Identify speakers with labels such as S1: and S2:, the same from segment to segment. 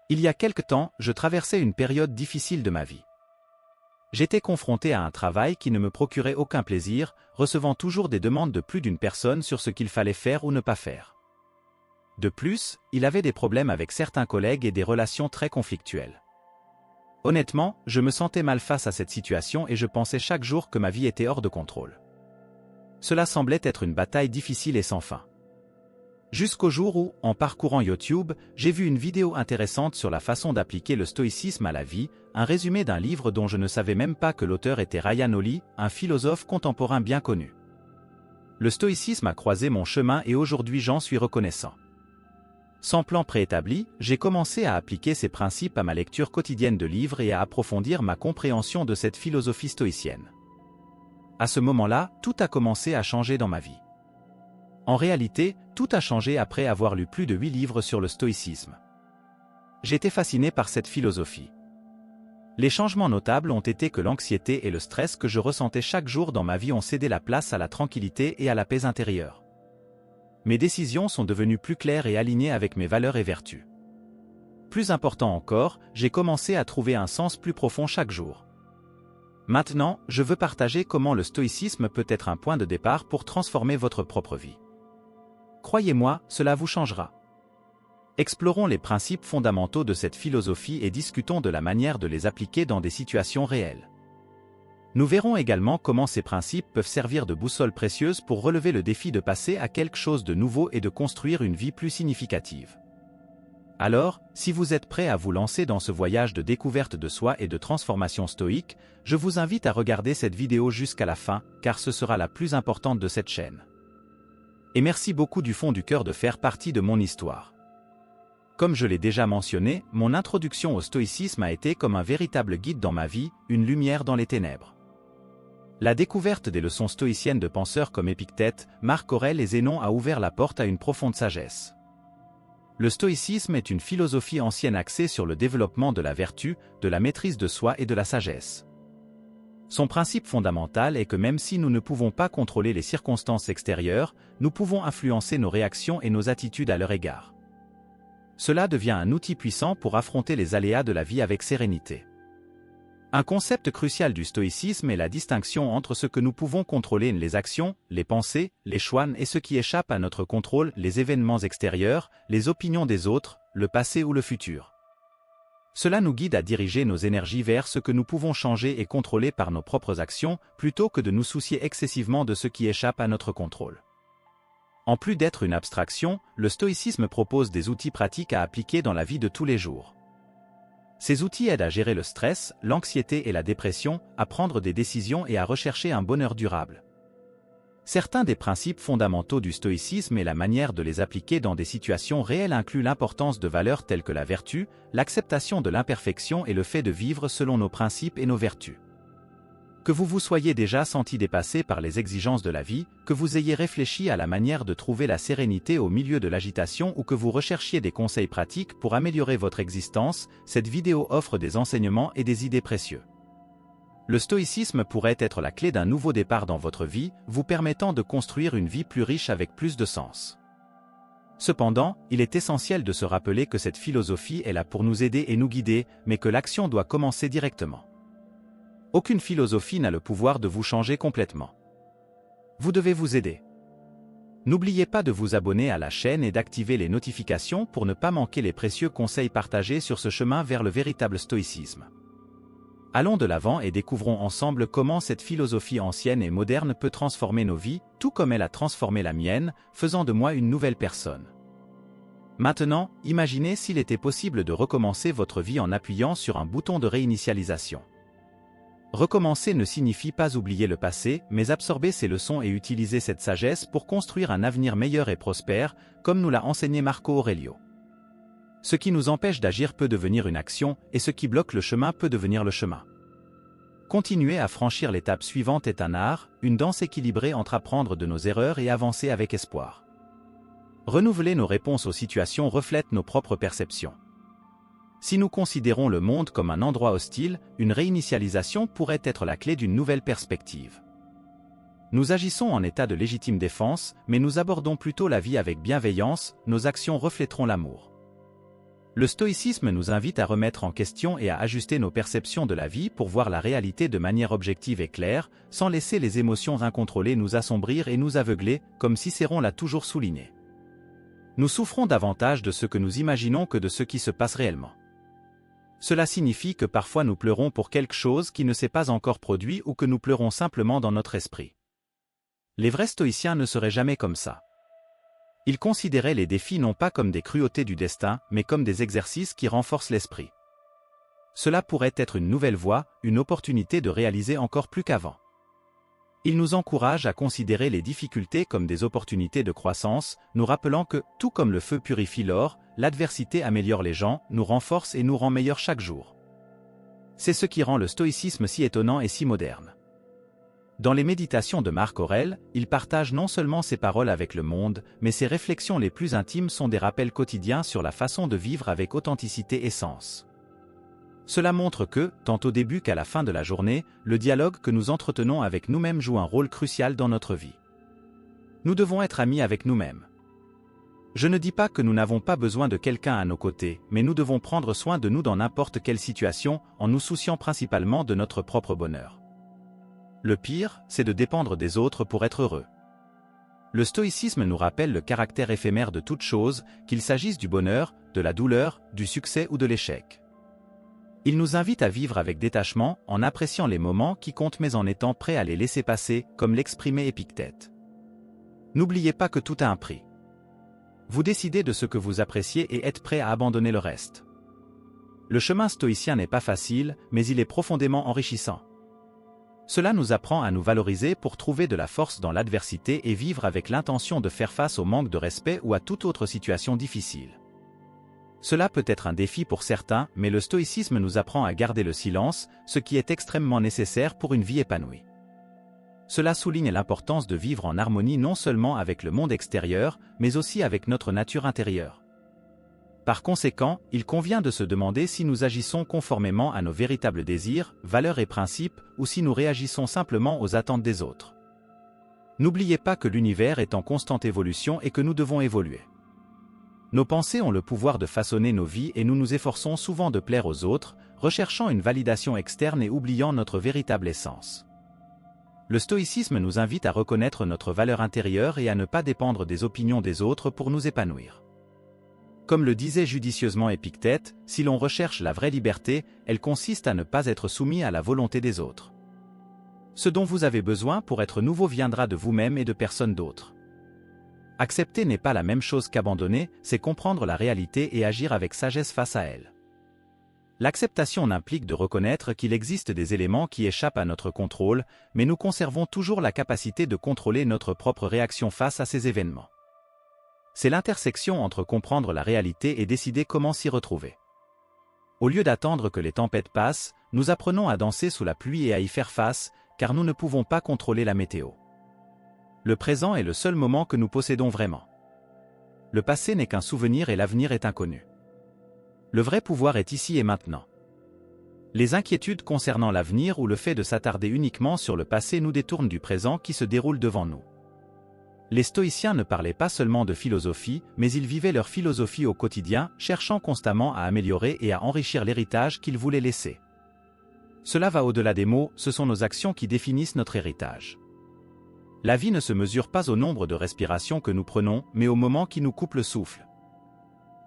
S1: Il y a quelque temps, je traversais une période difficile de ma vie. J'étais confronté à un travail qui ne me procurait aucun plaisir, recevant toujours des demandes de plus d'une personne sur ce qu'il fallait faire ou ne pas faire. De plus, il avait des problèmes avec certains collègues et des relations très conflictuelles. Honnêtement, je me sentais mal face à cette situation et je pensais chaque jour que ma vie était hors de contrôle. Cela semblait être une bataille difficile et sans fin. Jusqu'au jour où, en parcourant YouTube, j'ai vu une vidéo intéressante sur la façon d'appliquer le stoïcisme à la vie, un résumé d'un livre dont je ne savais même pas que l'auteur était Ryan Holiday, un philosophe contemporain bien connu. Le stoïcisme a croisé mon chemin et aujourd'hui j'en suis reconnaissant. Sans plan préétabli, j'ai commencé à appliquer ces principes à ma lecture quotidienne de livres et à approfondir ma compréhension de cette philosophie stoïcienne. À ce moment-là, tout a commencé à changer dans ma vie. En réalité, tout a changé après avoir lu plus de 8 livres sur le stoïcisme. J'étais fasciné par cette philosophie. Les changements notables ont été que l'anxiété et le stress que je ressentais chaque jour dans ma vie ont cédé la place à la tranquillité et à la paix intérieure. Mes décisions sont devenues plus claires et alignées avec mes valeurs et vertus. Plus important encore, j'ai commencé à trouver un sens plus profond chaque jour. Maintenant, je veux partager comment le stoïcisme peut être un point de départ pour transformer votre propre vie. Croyez-moi, cela vous changera. Explorons les principes fondamentaux de cette philosophie et discutons de la manière de les appliquer dans des situations réelles. Nous verrons également comment ces principes peuvent servir de boussole précieuse pour relever le défi de passer à quelque chose de nouveau et de construire une vie plus significative. Alors, si vous êtes prêt à vous lancer dans ce voyage de découverte de soi et de transformation stoïque, je vous invite à regarder cette vidéo jusqu'à la fin, car ce sera la plus importante de cette chaîne. Et merci beaucoup du fond du cœur de faire partie de mon histoire. Comme je l'ai déjà mentionné, mon introduction au stoïcisme a été comme un véritable guide dans ma vie, une lumière dans les ténèbres. La découverte des leçons stoïciennes de penseurs comme Épictète, Marc Aurèle et Zénon a ouvert la porte à une profonde sagesse. Le stoïcisme est une philosophie ancienne axée sur le développement de la vertu, de la maîtrise de soi et de la sagesse. Son principe fondamental est que même si nous ne pouvons pas contrôler les circonstances extérieures, nous pouvons influencer nos réactions et nos attitudes à leur égard. Cela devient un outil puissant pour affronter les aléas de la vie avec sérénité. Un concept crucial du stoïcisme est la distinction entre ce que nous pouvons contrôler, les actions, les pensées, les choix, et ce qui échappe à notre contrôle, les événements extérieurs, les opinions des autres, le passé ou le futur. Cela nous guide à diriger nos énergies vers ce que nous pouvons changer et contrôler par nos propres actions, plutôt que de nous soucier excessivement de ce qui échappe à notre contrôle. En plus d'être une abstraction, le stoïcisme propose des outils pratiques à appliquer dans la vie de tous les jours. Ces outils aident à gérer le stress, l'anxiété et la dépression, à prendre des décisions et à rechercher un bonheur durable. Certains des principes fondamentaux du stoïcisme et la manière de les appliquer dans des situations réelles incluent l'importance de valeurs telles que la vertu, l'acceptation de l'imperfection et le fait de vivre selon nos principes et nos vertus. Que vous vous soyez déjà senti dépassé par les exigences de la vie, que vous ayez réfléchi à la manière de trouver la sérénité au milieu de l'agitation ou que vous recherchiez des conseils pratiques pour améliorer votre existence, cette vidéo offre des enseignements et des idées précieux. Le stoïcisme pourrait être la clé d'un nouveau départ dans votre vie, vous permettant de construire une vie plus riche avec plus de sens. Cependant, il est essentiel de se rappeler que cette philosophie est là pour nous aider et nous guider, mais que l'action doit commencer directement. Aucune philosophie n'a le pouvoir de vous changer complètement. Vous devez vous aider. N'oubliez pas de vous abonner à la chaîne et d'activer les notifications pour ne pas manquer les précieux conseils partagés sur ce chemin vers le véritable stoïcisme. Allons de l'avant et découvrons ensemble comment cette philosophie ancienne et moderne peut transformer nos vies, tout comme elle a transformé la mienne, faisant de moi une nouvelle personne. Maintenant, imaginez s'il était possible de recommencer votre vie en appuyant sur un bouton de réinitialisation. Recommencer ne signifie pas oublier le passé, mais absorber ses leçons et utiliser cette sagesse pour construire un avenir meilleur et prospère, comme nous l'a enseigné Marco Aurelio. Ce qui nous empêche d'agir peut devenir une action, et ce qui bloque le chemin peut devenir le chemin. Continuer à franchir l'étape suivante est un art, une danse équilibrée entre apprendre de nos erreurs et avancer avec espoir. Renouveler nos réponses aux situations reflète nos propres perceptions. Si nous considérons le monde comme un endroit hostile, une réinitialisation pourrait être la clé d'une nouvelle perspective. Nous agissons en état de légitime défense, mais nous abordons plutôt la vie avec bienveillance, nos actions reflèteront l'amour. Le stoïcisme nous invite à remettre en question et à ajuster nos perceptions de la vie pour voir la réalité de manière objective et claire, sans laisser les émotions incontrôlées nous assombrir et nous aveugler, comme Cicéron l'a toujours souligné. Nous souffrons davantage de ce que nous imaginons que de ce qui se passe réellement. Cela signifie que parfois nous pleurons pour quelque chose qui ne s'est pas encore produit ou que nous pleurons simplement dans notre esprit. Les vrais stoïciens ne seraient jamais comme ça. Ils considéraient les défis non pas comme des cruautés du destin, mais comme des exercices qui renforcent l'esprit. Cela pourrait être une nouvelle voie, une opportunité de réaliser encore plus qu'avant. Ils nous encouragent à considérer les difficultés comme des opportunités de croissance, nous rappelant que, tout comme le feu purifie l'or, l'adversité améliore les gens, nous renforce et nous rend meilleurs chaque jour. C'est ce qui rend le stoïcisme si étonnant et si moderne. Dans les méditations de Marc Aurèle, il partage non seulement ses paroles avec le monde, mais ses réflexions les plus intimes sont des rappels quotidiens sur la façon de vivre avec authenticité et sens. Cela montre que, tant au début qu'à la fin de la journée, le dialogue que nous entretenons avec nous-mêmes joue un rôle crucial dans notre vie. Nous devons être amis avec nous-mêmes. Je ne dis pas que nous n'avons pas besoin de quelqu'un à nos côtés, mais nous devons prendre soin de nous dans n'importe quelle situation, en nous souciant principalement de notre propre bonheur. Le pire, c'est de dépendre des autres pour être heureux. Le stoïcisme nous rappelle le caractère éphémère de toute chose, qu'il s'agisse du bonheur, de la douleur, du succès ou de l'échec. Il nous invite à vivre avec détachement, en appréciant les moments qui comptent mais en étant prêt à les laisser passer, comme l'exprimait Épictète. N'oubliez pas que tout a un prix. Vous décidez de ce que vous appréciez et êtes prêt à abandonner le reste. Le chemin stoïcien n'est pas facile, mais il est profondément enrichissant. Cela nous apprend à nous valoriser pour trouver de la force dans l'adversité et vivre avec l'intention de faire face au manque de respect ou à toute autre situation difficile. Cela peut être un défi pour certains, mais le stoïcisme nous apprend à garder le silence, ce qui est extrêmement nécessaire pour une vie épanouie. Cela souligne l'importance de vivre en harmonie non seulement avec le monde extérieur, mais aussi avec notre nature intérieure. Par conséquent, il convient de se demander si nous agissons conformément à nos véritables désirs, valeurs et principes, ou si nous réagissons simplement aux attentes des autres. N'oubliez pas que l'univers est en constante évolution et que nous devons évoluer. Nos pensées ont le pouvoir de façonner nos vies et nous nous efforçons souvent de plaire aux autres, recherchant une validation externe et oubliant notre véritable essence. Le stoïcisme nous invite à reconnaître notre valeur intérieure et à ne pas dépendre des opinions des autres pour nous épanouir. Comme le disait judicieusement Épictète, si l'on recherche la vraie liberté, elle consiste à ne pas être soumis à la volonté des autres. Ce dont vous avez besoin pour être nouveau viendra de vous-même et de personne d'autre. Accepter n'est pas la même chose qu'abandonner, c'est comprendre la réalité et agir avec sagesse face à elle. L'acceptation implique de reconnaître qu'il existe des éléments qui échappent à notre contrôle, mais nous conservons toujours la capacité de contrôler notre propre réaction face à ces événements. C'est l'intersection entre comprendre la réalité et décider comment s'y retrouver. Au lieu d'attendre que les tempêtes passent, nous apprenons à danser sous la pluie et à y faire face, car nous ne pouvons pas contrôler la météo. Le présent est le seul moment que nous possédons vraiment. Le passé n'est qu'un souvenir et l'avenir est inconnu. Le vrai pouvoir est ici et maintenant. Les inquiétudes concernant l'avenir ou le fait de s'attarder uniquement sur le passé nous détournent du présent qui se déroule devant nous. Les stoïciens ne parlaient pas seulement de philosophie, mais ils vivaient leur philosophie au quotidien, cherchant constamment à améliorer et à enrichir l'héritage qu'ils voulaient laisser. Cela va au-delà des mots, ce sont nos actions qui définissent notre héritage. La vie ne se mesure pas au nombre de respirations que nous prenons, mais au moment qui nous coupe le souffle.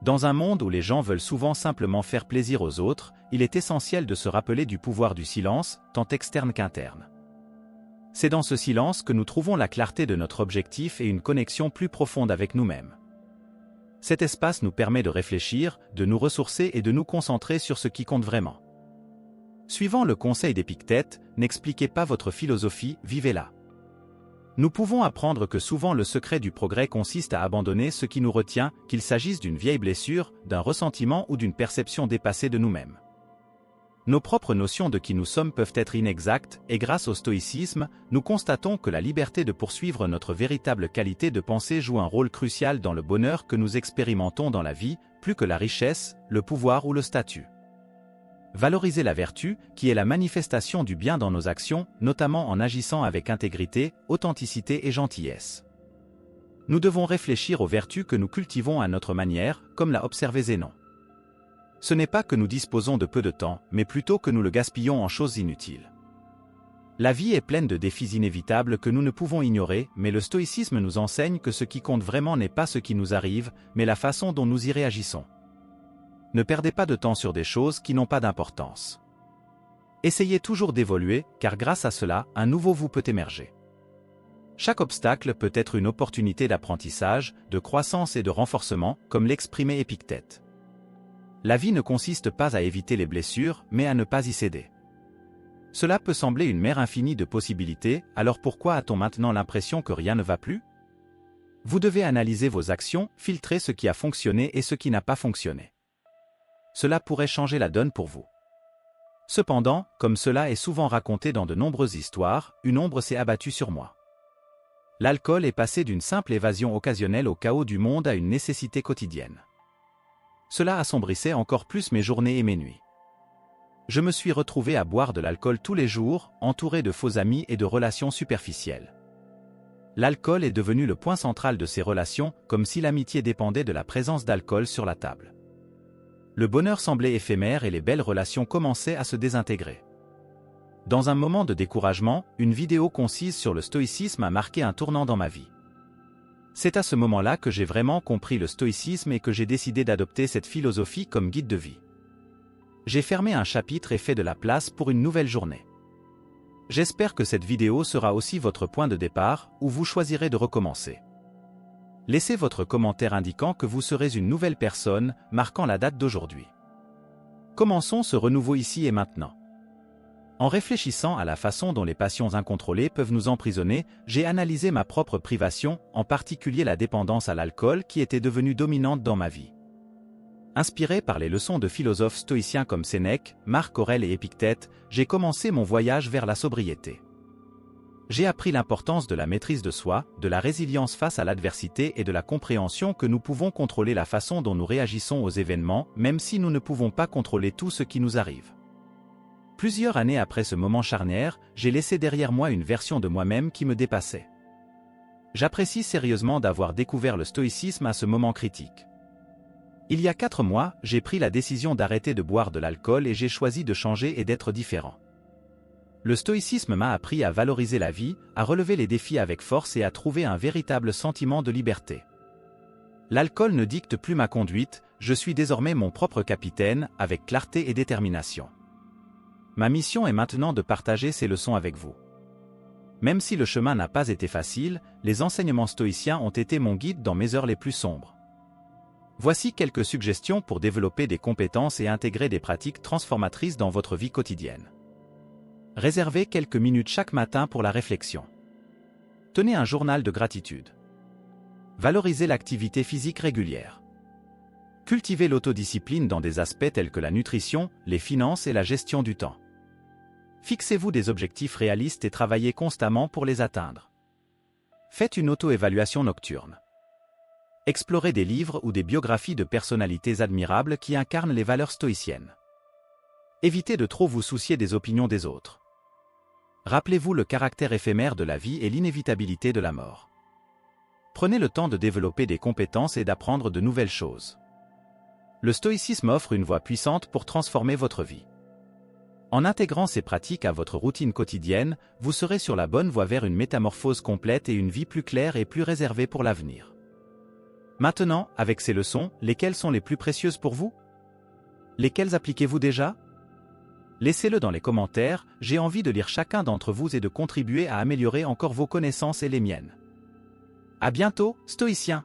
S1: Dans un monde où les gens veulent souvent simplement faire plaisir aux autres, il est essentiel de se rappeler du pouvoir du silence, tant externe qu'interne. C'est dans ce silence que nous trouvons la clarté de notre objectif et une connexion plus profonde avec nous-mêmes. Cet espace nous permet de réfléchir, de nous ressourcer et de nous concentrer sur ce qui compte vraiment. Suivant le conseil d'Épictète, n'expliquez pas votre philosophie, vivez-la. Nous pouvons apprendre que souvent le secret du progrès consiste à abandonner ce qui nous retient, qu'il s'agisse d'une vieille blessure, d'un ressentiment ou d'une perception dépassée de nous-mêmes. Nos propres notions de qui nous sommes peuvent être inexactes, et grâce au stoïcisme, nous constatons que la liberté de poursuivre notre véritable qualité de pensée joue un rôle crucial dans le bonheur que nous expérimentons dans la vie, plus que la richesse, le pouvoir ou le statut. Valoriser la vertu, qui est la manifestation du bien dans nos actions, notamment en agissant avec intégrité, authenticité et gentillesse. Nous devons réfléchir aux vertus que nous cultivons à notre manière, comme l'a observé Zénon. Ce n'est pas que nous disposons de peu de temps, mais plutôt que nous le gaspillons en choses inutiles. La vie est pleine de défis inévitables que nous ne pouvons ignorer, mais le stoïcisme nous enseigne que ce qui compte vraiment n'est pas ce qui nous arrive, mais la façon dont nous y réagissons. Ne perdez pas de temps sur des choses qui n'ont pas d'importance. Essayez toujours d'évoluer, car grâce à cela, un nouveau vous peut émerger. Chaque obstacle peut être une opportunité d'apprentissage, de croissance et de renforcement, comme l'exprimait Épictète. La vie ne consiste pas à éviter les blessures, mais à ne pas y céder. Cela peut sembler une mer infinie de possibilités, alors pourquoi a-t-on maintenant l'impression que rien ne va plus? Vous devez analyser vos actions, filtrer ce qui a fonctionné et ce qui n'a pas fonctionné. Cela pourrait changer la donne pour vous. Cependant, comme cela est souvent raconté dans de nombreuses histoires, une ombre s'est abattue sur moi. L'alcool est passé d'une simple évasion occasionnelle au chaos du monde à une nécessité quotidienne. Cela assombrissait encore plus mes journées et mes nuits. Je me suis retrouvé à boire de l'alcool tous les jours, entouré de faux amis et de relations superficielles. L'alcool est devenu le point central de ces relations, comme si l'amitié dépendait de la présence d'alcool sur la table. Le bonheur semblait éphémère et les belles relations commençaient à se désintégrer. Dans un moment de découragement, une vidéo concise sur le stoïcisme a marqué un tournant dans ma vie. C'est à ce moment-là que j'ai vraiment compris le stoïcisme et que j'ai décidé d'adopter cette philosophie comme guide de vie. J'ai fermé un chapitre et fait de la place pour une nouvelle journée. J'espère que cette vidéo sera aussi votre point de départ, où vous choisirez de recommencer. Laissez votre commentaire indiquant que vous serez une nouvelle personne, marquant la date d'aujourd'hui. Commençons ce renouveau ici et maintenant. En réfléchissant à la façon dont les passions incontrôlées peuvent nous emprisonner, j'ai analysé ma propre privation, en particulier la dépendance à l'alcool qui était devenue dominante dans ma vie. Inspiré par les leçons de philosophes stoïciens comme Sénèque, Marc Aurèle et Épictète, j'ai commencé mon voyage vers la sobriété. J'ai appris l'importance de la maîtrise de soi, de la résilience face à l'adversité et de la compréhension que nous pouvons contrôler la façon dont nous réagissons aux événements, même si nous ne pouvons pas contrôler tout ce qui nous arrive. Plusieurs années après ce moment charnière, j'ai laissé derrière moi une version de moi-même qui me dépassait. J'apprécie sérieusement d'avoir découvert le stoïcisme à ce moment critique. Il y a 4 mois, j'ai pris la décision d'arrêter de boire de l'alcool et j'ai choisi de changer et d'être différent. Le stoïcisme m'a appris à valoriser la vie, à relever les défis avec force et à trouver un véritable sentiment de liberté. L'alcool ne dicte plus ma conduite, je suis désormais mon propre capitaine, avec clarté et détermination. Ma mission est maintenant de partager ces leçons avec vous. Même si le chemin n'a pas été facile, les enseignements stoïciens ont été mon guide dans mes heures les plus sombres. Voici quelques suggestions pour développer des compétences et intégrer des pratiques transformatrices dans votre vie quotidienne. Réservez quelques minutes chaque matin pour la réflexion. Tenez un journal de gratitude. Valorisez l'activité physique régulière. Cultivez l'autodiscipline dans des aspects tels que la nutrition, les finances et la gestion du temps. Fixez-vous des objectifs réalistes et travaillez constamment pour les atteindre. Faites une auto-évaluation nocturne. Explorez des livres ou des biographies de personnalités admirables qui incarnent les valeurs stoïciennes. Évitez de trop vous soucier des opinions des autres. Rappelez-vous le caractère éphémère de la vie et l'inévitabilité de la mort. Prenez le temps de développer des compétences et d'apprendre de nouvelles choses. Le stoïcisme offre une voie puissante pour transformer votre vie. En intégrant ces pratiques à votre routine quotidienne, vous serez sur la bonne voie vers une métamorphose complète et une vie plus claire et plus réservée pour l'avenir. Maintenant, avec ces leçons, lesquelles sont les plus précieuses pour vous? Lesquelles appliquez-vous déjà? Laissez-le dans les commentaires, j'ai envie de lire chacun d'entre vous et de contribuer à améliorer encore vos connaissances et les miennes. À bientôt, stoïciens!